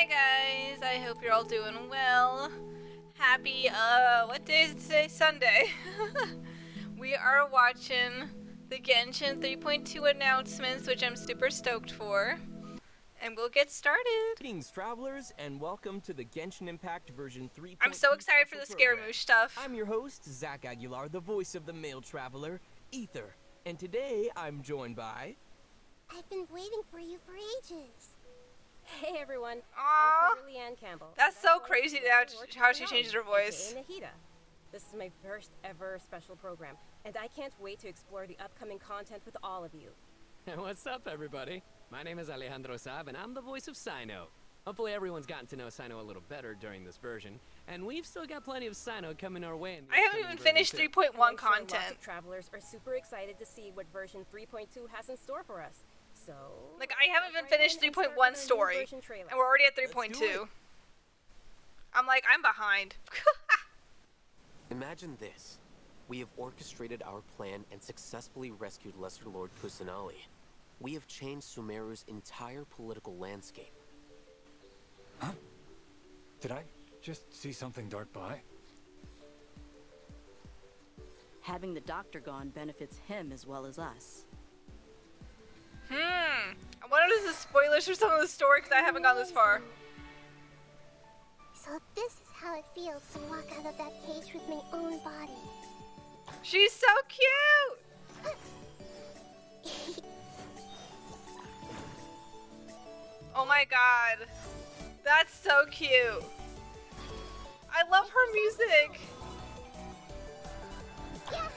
Hi guys, I hope you're all doing well. Happy, what day is it today? Sunday. We are watching the Genshin 3.2 announcements, which I'm super stoked for. And we'll get started. Greetings, travelers, and welcome to the Genshin Impact version 3.2. I'm so excited for the Scaramouche stuff. I'm your host, Zach Aguilar, the voice of the male traveler, Ether. And today, I'm joined by... I've been waiting for you for ages. Hey everyone, Aww. I'm Kimberly Ann Campbell. That's so crazy how she changes her voice. Nahida. This is my first ever special program, and I can't wait to explore the upcoming content with all of you. What's up, everybody? My name is Alejandro Saab, and I'm the voice of Sino. Hopefully everyone's gotten to know Sino a little better during this version, and we've still got plenty of Sino coming our way. I haven't even finished 3.1 Lots content. of travelers are super excited to see what version 3.2 has in store for us. So, Like, I haven't even finished 3.1 story, and we're already at 3.2. I'm like, I'm behind. Imagine this. We have orchestrated our plan and successfully rescued Lesser Lord Kusanali. We have changed Sumeru's entire political landscape. Huh? Did I just see something dart by? Having the doctor gone benefits him as well as us. I wonder if this is spoilers for some of the story because I haven't gone this far. So this is how it feels to walk out of that cage with my own body. She's so cute! Oh my god. That's so cute. I love her music. Yeah.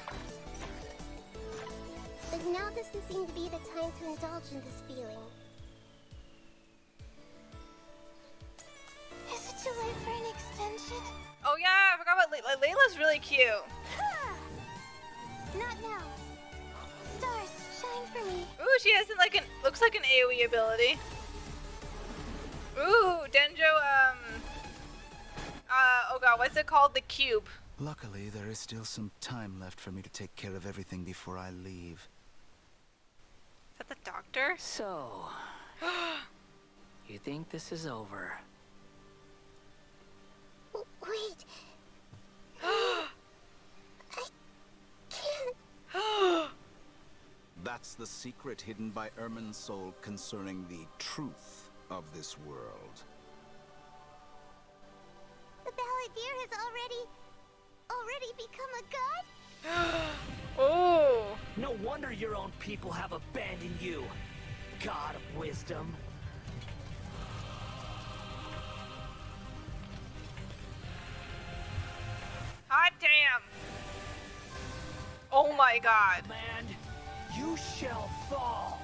But now doesn't seem to be the time to indulge in this feeling. Is it too late for an extension? Oh yeah, I forgot about Layla's really cute. Not now. Stars, shine for me. Ooh, she has looks like an AoE ability. Ooh, Denjo, oh god, what's it called? The cube. Luckily, there is still some time left for me to take care of everything before I leave. Is that the doctor? So, you think this is over? Wait. I can't. That's the secret hidden by Ermin's soul concerning the truth of this world. The Balladeer has already become a god? Oh. No wonder your own people have abandoned you, God of Wisdom. Hot damn. Oh my god. Land, you shall fall.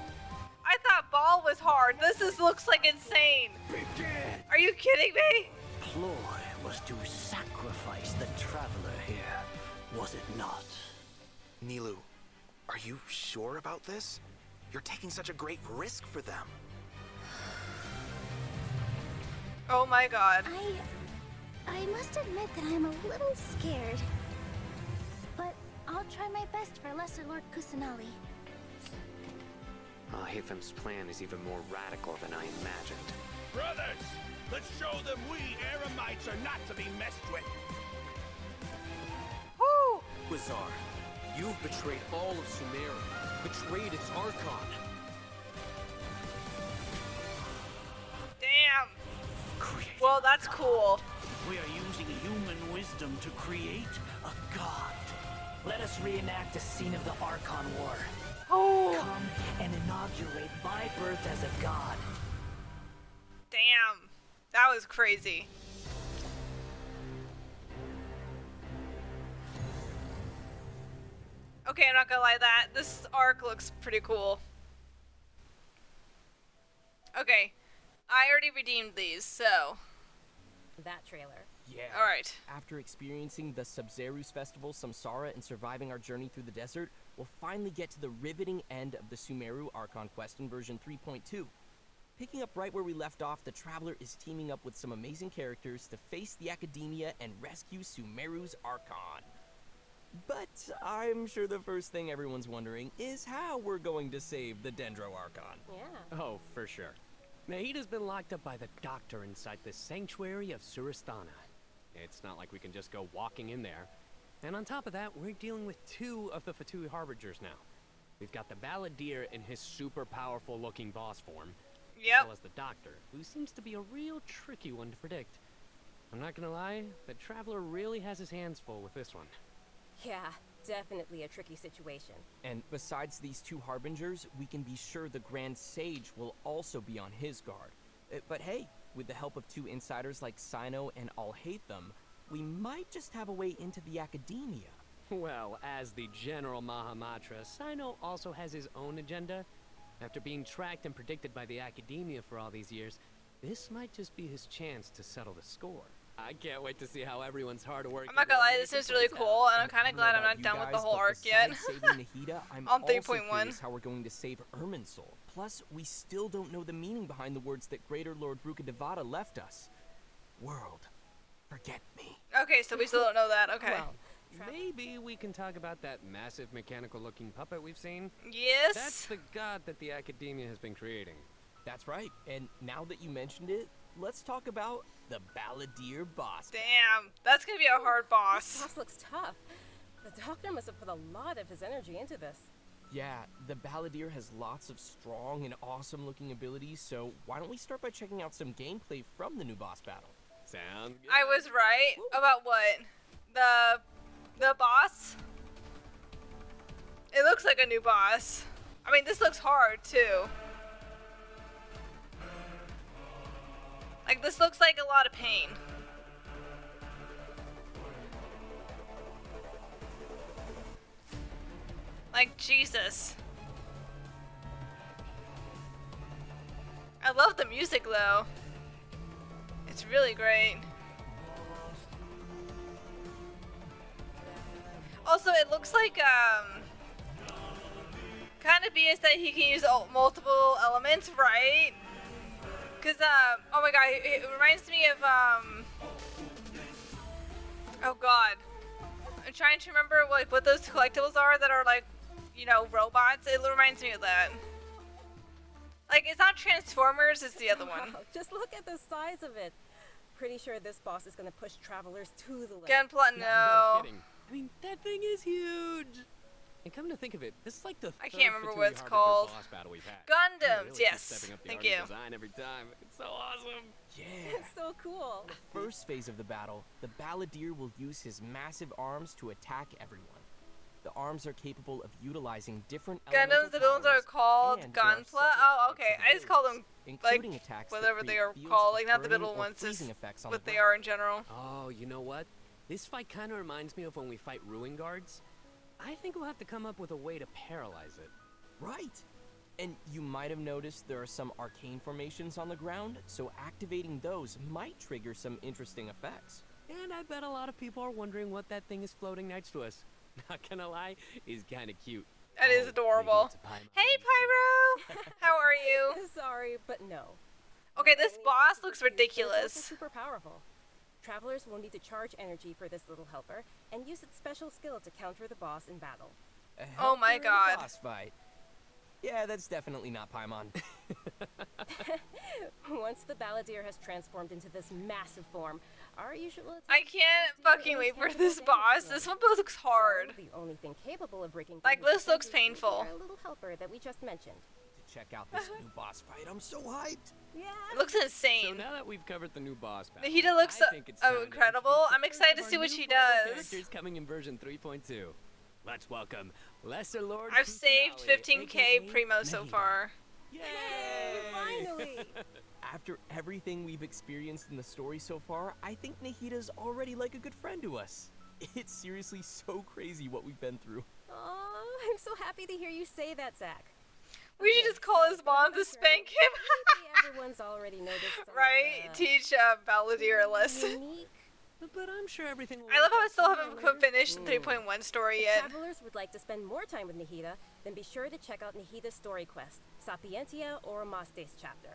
I thought ball was hard. This looks like insane. Begin. Are you kidding me? Ploy was to sacrifice the traveler here, was it not? Nilou, are you sure about this? You're taking such a great risk for them. Oh my god. I must admit that I'm a little scared. But I'll try my best for Lesser Lord Kusanali. Hatham's plan is even more radical than I imagined. Brothers, let's show them we Eremites are not to be messed with. Woo! Quasar, you've betrayed all of Sumeru, betrayed its Archon. Damn. Well, that's cool. We are using human wisdom to create a god. Let us reenact the scene of the Archon War. Oh. Come and inaugurate my birth as a god. Damn. That was crazy. Okay, I'm not gonna lie, this arc looks pretty cool. Okay. I already redeemed these, so. That trailer. Yeah. Alright. After experiencing the Sub-Zerus Festival, Samsara, and surviving our journey through the desert, we'll finally get to the riveting end of the Sumeru Archon quest in version 3.2. Picking up right where we left off, the Traveler is teaming up with some amazing characters to face the Academia and rescue Sumeru's Archon. But I'm sure the first thing everyone's wondering is how we're going to save the Dendro Archon. Yeah. Oh, for sure. Nahida's been locked up by the doctor inside the sanctuary of Suristana. It's not like we can just go walking in there. And on top of that, we're dealing with 2 of the Fatui Harbingers now. We've got the Balladeer in his super powerful looking boss form, Yep. as well as the doctor, who seems to be a real tricky one to predict. I'm not gonna lie, the Traveler really has his hands full with this one. Yeah, definitely a tricky situation. And besides these 2 harbingers, we can be sure the Grand Sage will also be on his guard. But hey, with the help of 2 insiders like Sino and Alhaitham, we might just have a way into the academia. Well, as the General Mahamatra, Sino also has his own agenda. After being tracked and predicted by the academia for all these years, this might just be his chance to settle the score. I can't wait to see how everyone's hard work. I'm not gonna lie, this is really cool, and I'm kind of glad I'm not done with the whole arc yet. Saving Nahida, I'm On also 3.1. curious how we're going to save Irminsul. Plus, we still don't know the meaning behind the words that Greater Lord Rukkhadevata left us. World, forget me. Okay, so we still don't know that. Okay. Well, maybe we can talk about that massive mechanical-looking puppet we've seen. Yes. That's the god that the academia has been creating. That's right. And now that you mentioned it, let's talk about the Balladeer boss. Damn, that's gonna be a hard This boss. boss looks tough. The doctor must have put a lot of his energy into this. Yeah, the Balladeer has lots of strong and awesome looking abilities, so why don't we start by checking out some gameplay from the new boss battle? Sounds good. I was right about what? The boss? It looks like a new boss. I mean, this looks hard too. Like, this looks like a lot of pain. Like, Jesus. I love the music though. It's really great. Also, it looks like, kind of BS that he can use multiple elements, right? Cause, oh my god, it reminds me of, oh god. I'm trying to remember, like, what those collectibles are that are, like, you know, robots. It reminds me of that. Like, it's not Transformers, it's the other one. Wow, just look at the size of it. Pretty sure this boss is gonna push travelers to the limit. Gunpla, No no. kidding. I mean, that thing is huge. And come to think of it, this is like the I third can't remember Fatui what it's Harbinger called. boss battle we've had. Gundams, Really keep yes. stepping up the Thank art and you. design every time. It's so awesome. Yeah. It's so cool. First phase of the battle, the Balladeer will use his massive arms to attack everyone. The arms are capable of utilizing different Gundams, the villains are called and there are Gunpla? several Oh, types okay. of I just call them, including like, attacks that whatever they create are fields called. of Like, not the burning middle or ones, freezing just effects on what the they ground. are in general. Oh, you know what? This fight kind of reminds me of when we fight Ruin Guards. I think we'll have to come up with a way to paralyze it. Right. And you might have noticed there are some arcane formations on the ground, so activating those might trigger some interesting effects. And I bet a lot of people are wondering what that thing is floating next to us. Not gonna lie, he's kind of cute. That is adorable. Hey, Pyro! How are you? Sorry, but no. Okay, this boss looks But it's also ridiculous. super powerful. Travelers will need to charge energy for this little helper and use its special skill to counter the boss in battle. A Oh my helper in a god. boss fight. Yeah, that's definitely not Paimon. Once the Balladeer has transformed into this massive form, our usual attack I can't won't do fucking any wait for tangible this damage boss. to This us. one looks hard. So, the only thing capable of breaking Like, through this looks defenses will be painful. our little helper that we just mentioned. To check out this new boss fight, I'm so hyped. Yeah. It looks So insane. now that we've covered the new boss battle, Nahida looks I think it's time to incredible. introduce the I'm excited to first see of what our she new playable does. characters coming in version 3.2. Let's welcome Lesser Lord. I've saved Kusanali, 15k aka Primo so Nahida. far. Yay! Finally! After everything we've experienced in the story so far, I think Nahida's already like a good friend to us. It's seriously so crazy what we've been through. Oh, I'm so happy to hear you say that, Zach. We should just call his mom to spank him. Maybe everyone's already noticed some of Right? the Teach Balladeer a lesson. unique. But I'm sure everything will I love work how I out still sooner or haven't later. finished the 3.1 story If yet. travelers would like to spend more time with Nahida, then be sure to check out Nahida's story quest, Sapientia or Mastes chapter.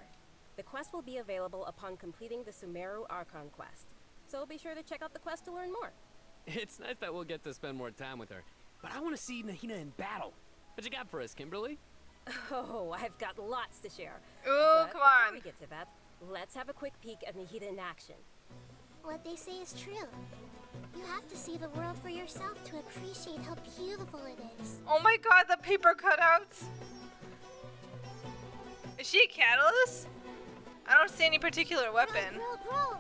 The quest will be available upon completing the Sumeru Archon quest, so be sure to check out the quest to learn more. It's nice that we'll get to spend more time with her. But I want to see Nahida in battle. What you got for us, Kimberly? Oh, I've got lots to share. Ooh, But come before on. we get to that, let's have a quick peek at Nahida in action. What they say is true. You have to see the world for yourself to appreciate how beautiful it is. Oh my god, the paper cutouts. Is she a catalyst? I don't see any particular weapon. Grow.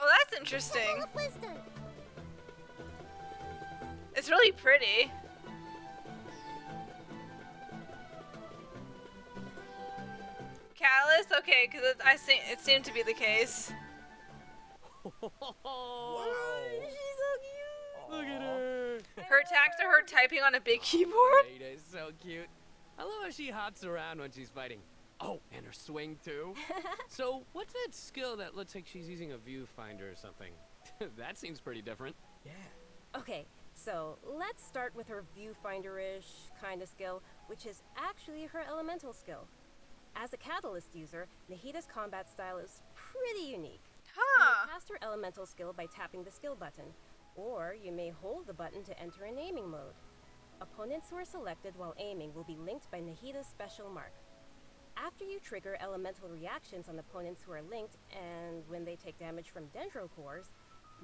Oh, that's interesting. Full of wisdom. It's really pretty. Catalyst? Okay, because it seemed to be the case. Wow. She's so cute. Look at her. Her attacks are her typing on a big keyboard. Ada is so cute. I love how she hops around when she's fighting. Oh, and her swing too. So, what's that skill that looks like she's using a viewfinder or something? That seems pretty different. Yeah. Okay, so let's start with her viewfinder-ish kind of skill, which is actually her elemental skill. As a catalyst user, Nahida's combat style is pretty unique. You Huh. may cast her elemental skill by tapping the skill button, or you may hold the button to enter an aiming mode. Opponents who are selected while aiming will be linked by Nahida's special mark. After you trigger elemental reactions on opponents who are linked, and when they take damage from dendro cores,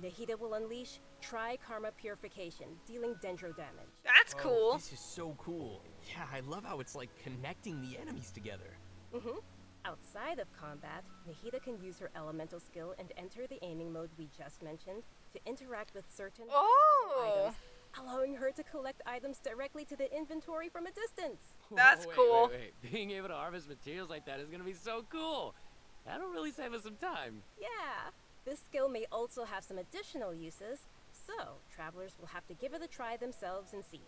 Nahida will unleash Tri-Karma Purification, dealing dendro damage. That's Oh, cool. This is so cool. Yeah, I love how it's like connecting the enemies together. Outside of combat, Nahida can use her elemental skill and enter the aiming mode we just mentioned to interact with certain Oh. items, allowing her to collect items directly to the inventory from a distance. That's Wait, cool. Wait. Being able to harvest materials like that is gonna be so cool. That'll really save us some time. Yeah, this skill may also have some additional uses, so travelers will have to give it a try themselves and see.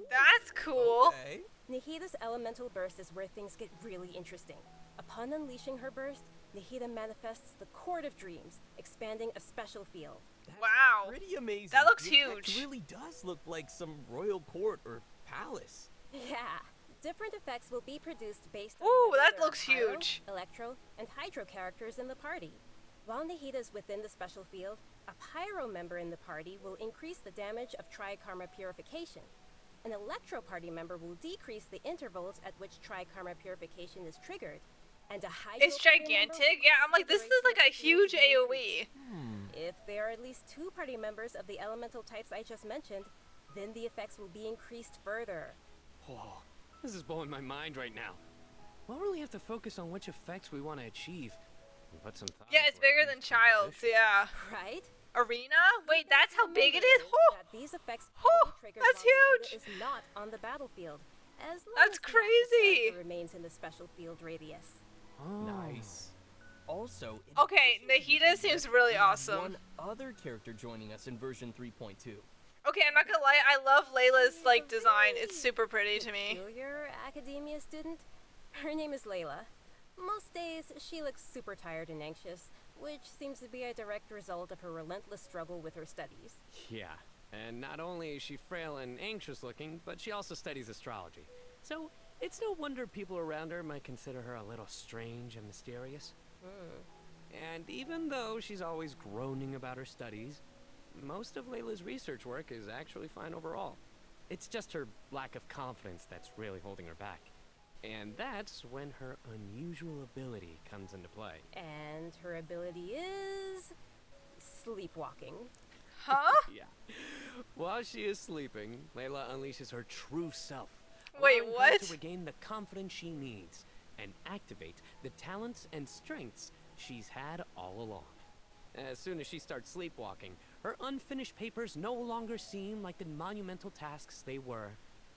That's cool. Okay. Nahida's elemental burst is where things get really interesting. Upon unleashing her burst, Nahida manifests the Court of Dreams, expanding a special field. Wow. Pretty amazing. That looks The effect huge. really does look like some royal court or palace. Yeah, different effects will be produced based on Ooh, whether that there are looks pyro, huge. electro, and hydro characters in the party. While Nahida is within the special field, a pyro member in the party will increase the damage of Tri-Karma Purification. An electro party member will decrease the intervals at which Tri-Karma Purification is triggered. And a hydro It's party member gigantic. will Yeah, I'm like, this is like a huge E. consider AoE. If there are at least 2 party members of the elemental types I just mentioned, then the effects will be increased further. Whoa, this is blowing my mind right now. We'll really have to focus on which effects we want to achieve. And put some thought Yeah, into it's our bigger team's than Child's. composition. Yeah. Right? Arena? Wait, that's how big it is? Remember Oh, that these effects can Oh, be triggered that's while Nahida huge. is not on the battlefield, as long That's as the active crazy. character remains in the special field radius. Oh. Nice. Also, in okay. Nahida seems really we have awesome. One other character joining us in version 3.2. Okay, I'm not gonna lie. I love Layla's like design. It's super pretty to me. Peculiar academia student? Her name is Layla. Most days, she looks super tired and anxious, which seems to be a direct result of her relentless struggle with her studies. Yeah, and not only is she frail and anxious looking, but she also studies astrology. So, it's no wonder people around her might consider her a little strange and mysterious. And even though she's always groaning about her studies, most of Layla's research work is actually fine overall. It's just her lack of confidence that's really holding her back. And that's when her unusual ability comes into play. And her ability is sleepwalking. Huh? Yeah. While she is sleeping, Layla unleashes her true self. Wait, allowing her what? to regain the confidence she needs and activate the talents and strengths she's had all along. As soon as she starts sleepwalking, her unfinished papers no longer seem like the monumental tasks they were,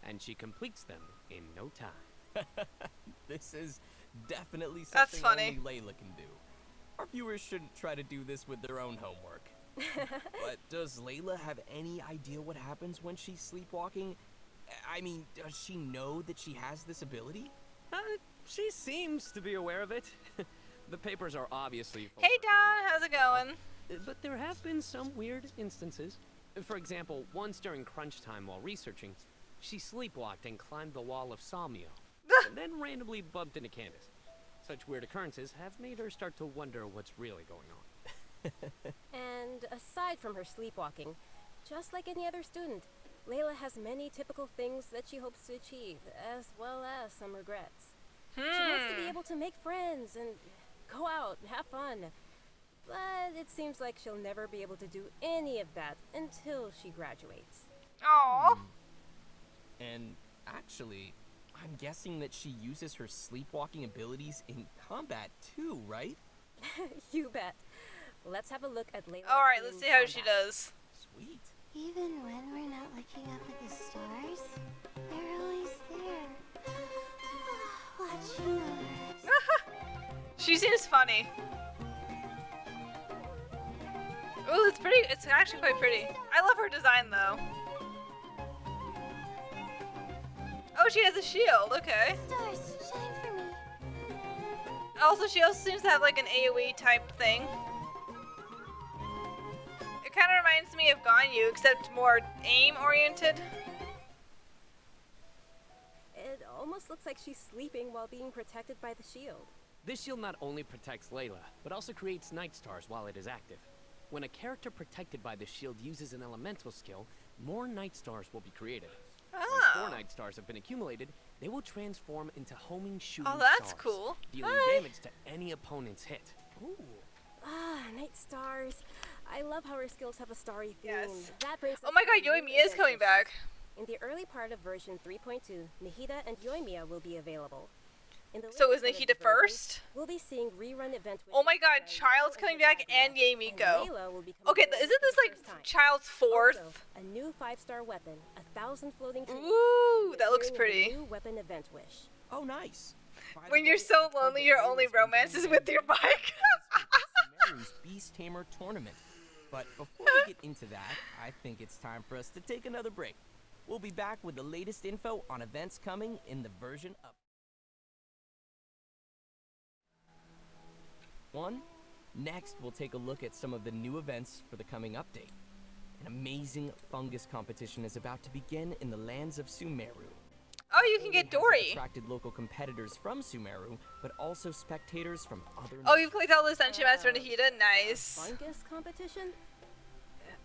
and she completes them in no time. This is definitely That's something funny. only Layla can do. Our viewers shouldn't try to do this with their own homework. But does Layla have any idea what happens when she's sleepwalking? I mean, does she know that she has this ability? She seems to be aware of it. The papers are obviously full Hey of Don, how's it going? but there have been some weird instances. For example, once during crunch time while researching, she sleepwalked and climbed the wall of Salmio, and then randomly bumped into Candace. Such weird occurrences have made her start to wonder what's really going on. And aside from her sleepwalking, just like any other student, Layla has many typical things that she hopes to achieve, as well as some regrets. She wants to be able to make friends and go out and have fun. But it seems like she'll never be able to do any of that until she graduates. Aww. And actually, I'm guessing that she uses her sleepwalking abilities in combat too, right? You bet. Let's have a look at Layla. Alright, let's in see how combat. she does. Sweet. Even when we're not looking up at the stars, they're always there. Watching us. She seems funny. Ooh, it's pretty. It's actually quite pretty. I love her design though. Oh, she has a shield. Okay. Stars, shine for me. Also, she also seems to have like an AoE type thing. It kind of reminds me of Ganyu, except more aim-oriented. It almost looks like she's sleeping while being protected by the shield. This shield not only protects Layla, but also creates night stars while it is active. When a character protected by the shield uses an elemental skill, more night stars will be created. Once 4 night stars have been accumulated, they will transform into homing shooting Oh, that's stars, cool. dealing Hi. damage to any opponent's hit. Ooh. Ah, night stars. I love how her skills have a starry theme. Yes. That brings Oh us my to god, new Yoimiya is coming adventures. back. In the early part of version 3.2, Nahida and Yoimiya will be available. In the So later is part of Nahida the version, first? We'll be seeing rerun event. Oh my god, Child's coming back and Yamiko. Okay, isn't this like Child's fourth? Also, a new 5-star weapon, 1,000 floating trees. Ooh, that looks Appearing in pretty. the New weapon event wish. Oh, nice. When you're so lonely, your only romance is with your bike. Sumeru's Beast Tamer tournament. But before we get into that, I think it's time for us to take another break. We'll be back with the latest info on events coming in the version up. Next, we'll take a look at some of the new events for the coming update. An amazing fungus competition is about to begin in the lands of Sumeru. Oh, you can get Dory. Attracted local competitors from Sumeru, but also spectators from other. Oh, you've clicked all the Sunshine Master Nahida? Nice. Fungus competition?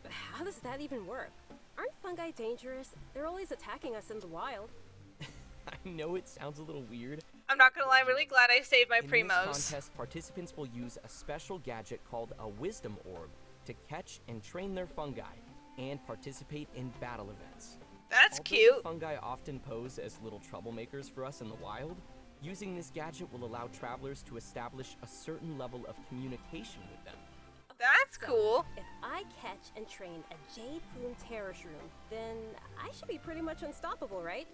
How does that even work? Aren't fungi dangerous? They're always attacking us in the wild. I know it sounds a little weird. I'm not gonna lie, I'm really glad I saved my In primos. this contest, participants will use a special gadget called a Wisdom Orb to catch and train their fungi and participate in battle events. That's Although cute. the fungi often pose as little troublemakers for us in the wild, using this gadget will allow travelers to establish a certain level of communication with them. That's cool. If I catch and train a Jade Plume Terror Shroom, then I should be pretty much unstoppable, right?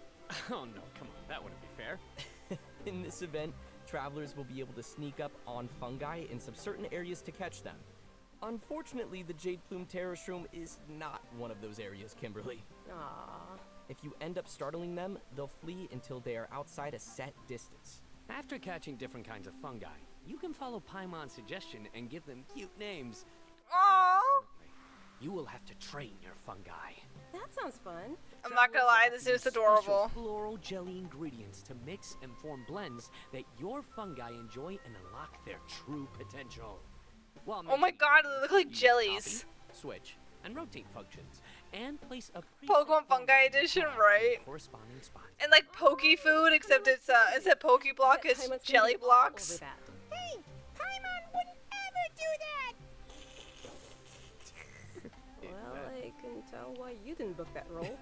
Oh no, come on, that wouldn't be fair. In this event, travelers will be able to sneak up on fungi in some certain areas to catch them. Unfortunately, the Jade Plume Terror Shroom is not one of those areas, Kimberly. Aww. If you end up startling them, they'll flee until they are outside a set distance. After catching different kinds of fungi, you can follow Paimon's suggestion and give them cute names. Aww. You will have to train your fungi. That sounds fun. I'm not gonna lie, this is adorable. Special floral jelly ingredients to mix and form blends that your fungi enjoy and unlock their true potential. While Oh my making god, it they look like use jellies. copy, switch, and rotate functions, and place a Pokemon Fungi Edition, right? corresponding spot. And like Poke Food, except it's instead of Poke Block, it's Paimon's gonna jelly be all blocks. over that. Hey, Paimon wouldn't ever do that! Well, I can tell why you didn't book that role.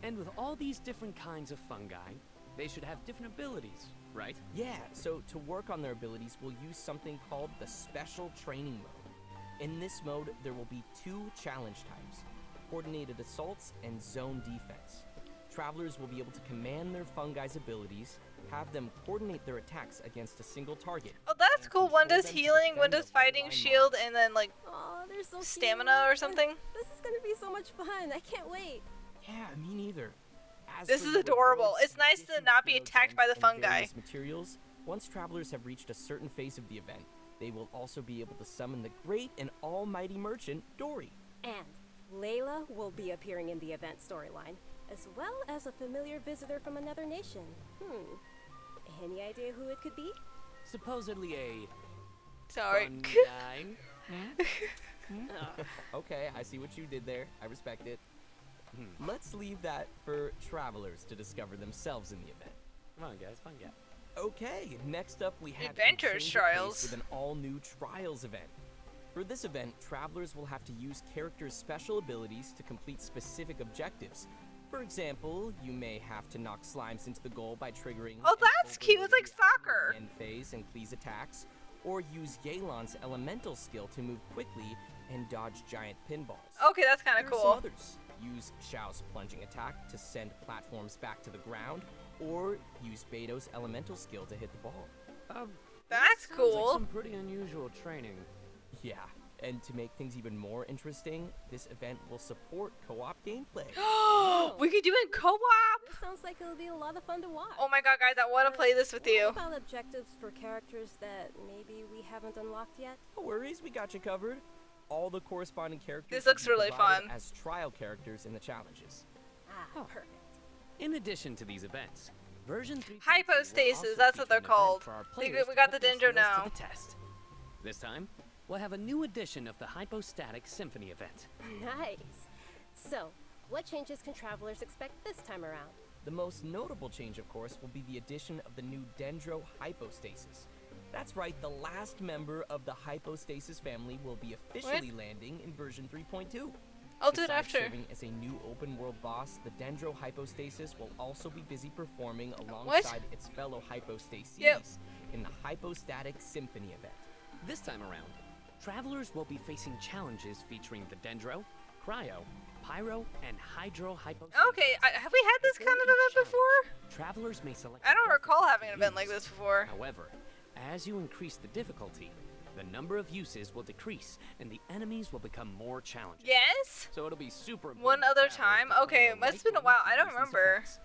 And with all these different kinds of fungi, they should have different abilities, right? Yeah, so to work on their abilities, we'll use something called the Special Training Mode. In this mode, there will be 2 challenge types, Coordinated Assaults and Zone Defense. Travelers will be able to command their fungi's abilities, have them coordinate their attacks against a single target. Oh, that's and cool. One control does them to healing, one defend does a fighting, line shield, model. and then like Oh, they're so stamina cute. or something. This is gonna be so much fun. I can't wait. Yeah, me neither. As This for is the adorable. rewards, It's nice to additional not be hero attacked by the gems and fungi. various materials, once travelers have reached a certain phase of the event, they will also be able to summon the great and almighty merchant, Dory. And Layla will be appearing in the event storyline, as well as a familiar visitor from another nation. Any idea who it could be? Supposedly a Sorry. fungi. Okay, I see what you did there. I respect it. Let's leave that for travelers to discover themselves in the event. Come on, guys. Fun guy. Okay, next up we have Adventures a change of Trials. pace with an all-new Trials event. For this event, travelers will have to use characters' special abilities to complete specific objectives. For example, you may have to knock slimes into the goal by triggering Oh, an that's cute. It's like overloaded soccer. end phase and Klee's attacks, or use Gaelon's elemental skill to move quickly and dodge giant pinballs. Okay, that's kind of There are cool. some others. Use Xiao's plunging attack to send platforms back to the ground, or use Beto's elemental skill to hit the ball. That's Sounds cool. like some pretty unusual training. Yeah, and to make things even more interesting, this event will support co-op gameplay. We could do it in co-op. This sounds like it'll be a lot of fun to watch. Oh my god, guys, I want to play this with you. What about objectives for characters that maybe we haven't unlocked yet? No worries, we got you covered. All the corresponding characters This will looks be really provided fun. as trial characters in the challenges. Perfect. In addition to these events, version 3 Hypostasis, that's what they're called. We got the Dendro now. The test. This time, we'll have a new edition of the Hypostatic Symphony event. Nice. So, what changes can travelers expect this time around? The most notable change, of course, will be the addition of the new Dendro Hypostasis. That's right, the last member of the Hypostasis family will be officially landing in version 3.2. I'll do it Besides after. serving as a new open-world boss, the Dendro Hypostasis will also be busy performing alongside its fellow Hypostases in the Hypostatic Symphony event. This time around, travelers will be facing challenges featuring the Dendro, Cryo, Pyro, and Hydro Hypostasis. Okay, have we had this kind of event before? Travelers may select. I don't a recall preference having to an event use. like this before. However, as you increase the difficulty, the number of uses will decrease, and the enemies will become more challenging. Yes? So it'll be super. One important for other travelers time? to find Okay, the it must have right been a way while. to I don't use these remember. effects.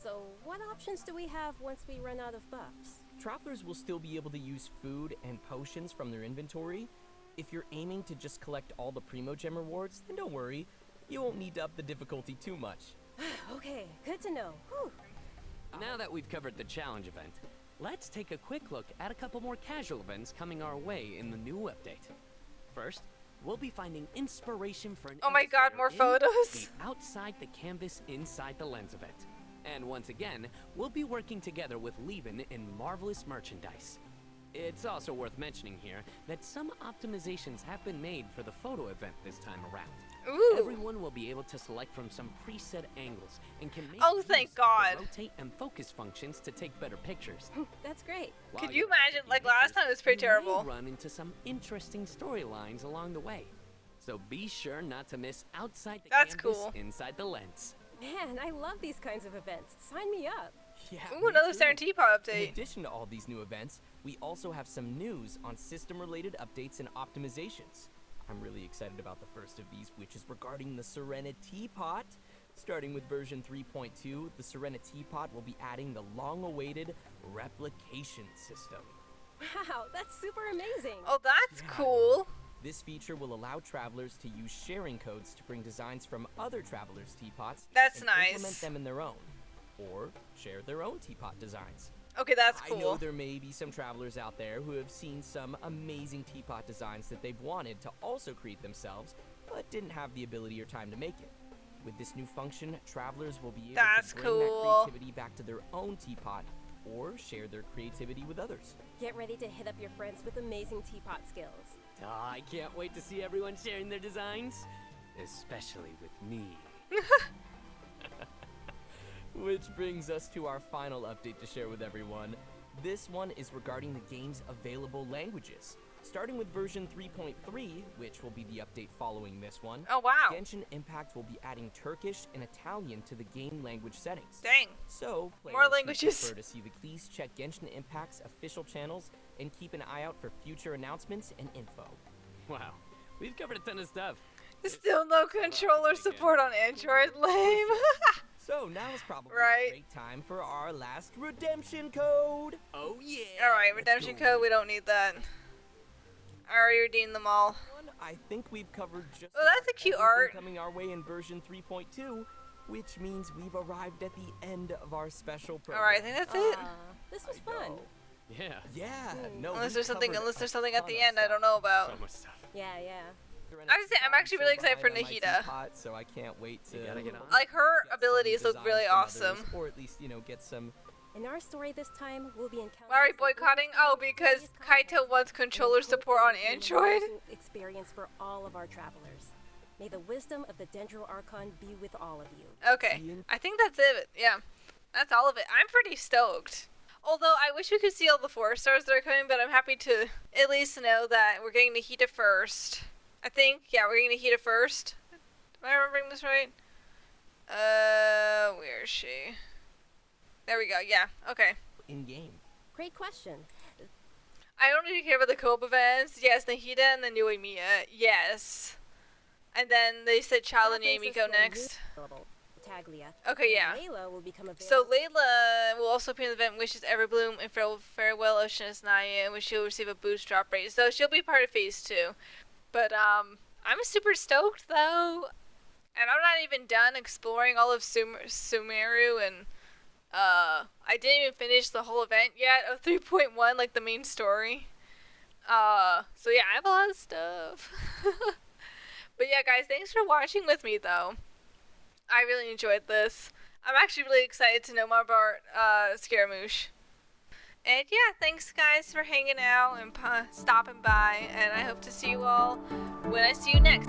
So what options do we have once we run out of buffs? Travelers will still be able to use food and potions from their inventory. If you're aiming to just collect all the Primogem rewards, then don't worry. You won't need to up the difficulty too much. Okay, good to know. Whew. Now that we've covered the challenge event, let's take a quick look at a couple more casual events coming our way in the new update. First, we'll be finding inspiration for an Oh my god, more illustrator in photos. the Outside the Canvas Inside the Lens event. And once again, we'll be working together with Leben in Marvelous Merchandise. It's also worth mentioning here that some optimizations have been made for the photo event this time around. Ooh. Everyone will be able to select from some preset angles and can make Oh, use thank of the God. rotate and focus functions to take better pictures. That's great. While Could you you're imagine, taking like last pictures, time it was pretty you may terrible. run into some interesting storylines along the way. So be sure not to miss Outside the That's Canvas, cool. Inside the Lens. Man, I love these kinds of events. Sign me up. Yeah. Ooh, another Siren Teapot In update. addition to all these new events, we also have some news on system-related updates and optimizations. I'm really excited about the first of these, which is regarding the Serenity Pot. Starting with version 3.2, the Serenity Pot will be adding the long-awaited replication system. Wow, that's super amazing. Oh, that's cool. This feature will allow travelers to use sharing codes to bring designs from other travelers' teapots That's and nice. implement them in their own, or share their own teapot designs. Okay, that's I know cool. there may be some travelers out there who have seen some amazing teapot designs that they've wanted to also create themselves, but didn't have the ability or time to make it. With this new function, travelers will be able That's to bring cool. that creativity back to their own teapot, or share their creativity with others. Get ready to hit up your friends with amazing teapot skills. Oh, I can't wait to see everyone sharing their designs, especially with me. Which brings us to our final update to share with everyone. This one is regarding the game's available languages. Starting with version 3.3, which will be the update following this one. Oh, wow. Genshin Impact will be adding Turkish and Italian to the game language settings. Dang. So, players More who languages. prefer to see the please check Genshin Impact's official channels and keep an eye out for future announcements and info. Wow, we've covered a ton of stuff. Still no controller support on Android. Lame. So now is probably Right. a great time for our last redemption code. Oh yeah. Alright, redemption code, we don't need that. I already redeemed them all. I think we've covered just Oh, that's a cute everything art. coming our way in version 3.2, which means we've arrived at the end of our special program. Alright, I think that's it. This was fun. Yeah. Yeah, no. Unless we there's something covered unless a there's something at ton the of end I stuff. don't know about. So much stuff. Yeah, yeah. I was saying, I'm actually really excited for by the mighty Nahida. pot, so I can't wait to You gotta get on. Like, her get abilities some look really designs from awesome. others, or at least, you know, get some. In our story this time, we'll be encountering. Why are we boycotting? Oh, because Kaito wants controller support on Android. Experience for all of our travelers. May the wisdom of the Dendro Archon be with all of you. Okay, I think that's it. Yeah, that's all of it. I'm pretty stoked. Although I wish we could see all the 4 stars that are coming, but I'm happy to at least know that we're getting Nahida first. I think, yeah, we're getting Nahida first. Am I remembering this right? Where is she? There we go, yeah, okay. In game. Great question. I don't really care about the co-op events. Yes, Nahida and then Uemiya. Yes. And then they said Child and Amy go next. Taglia. Okay, yeah. Layla will become available. So Layla will also appear in the event Wishes Everbloom and Farewell Oceanus Naya, in which she'll receive a boost drop rate. So she'll be part of Phase 2. But I'm super stoked though. And I'm not even done exploring all of Sumeru, and I didn't even finish the whole event yet of 3.1, like the main story. So yeah, I have a lot of stuff. But yeah, guys, thanks for watching with me though. I really enjoyed this. I'm actually really excited to know more about Scaramouche. And yeah, thanks guys for hanging out and stopping by, and I hope to see you all when I see you next.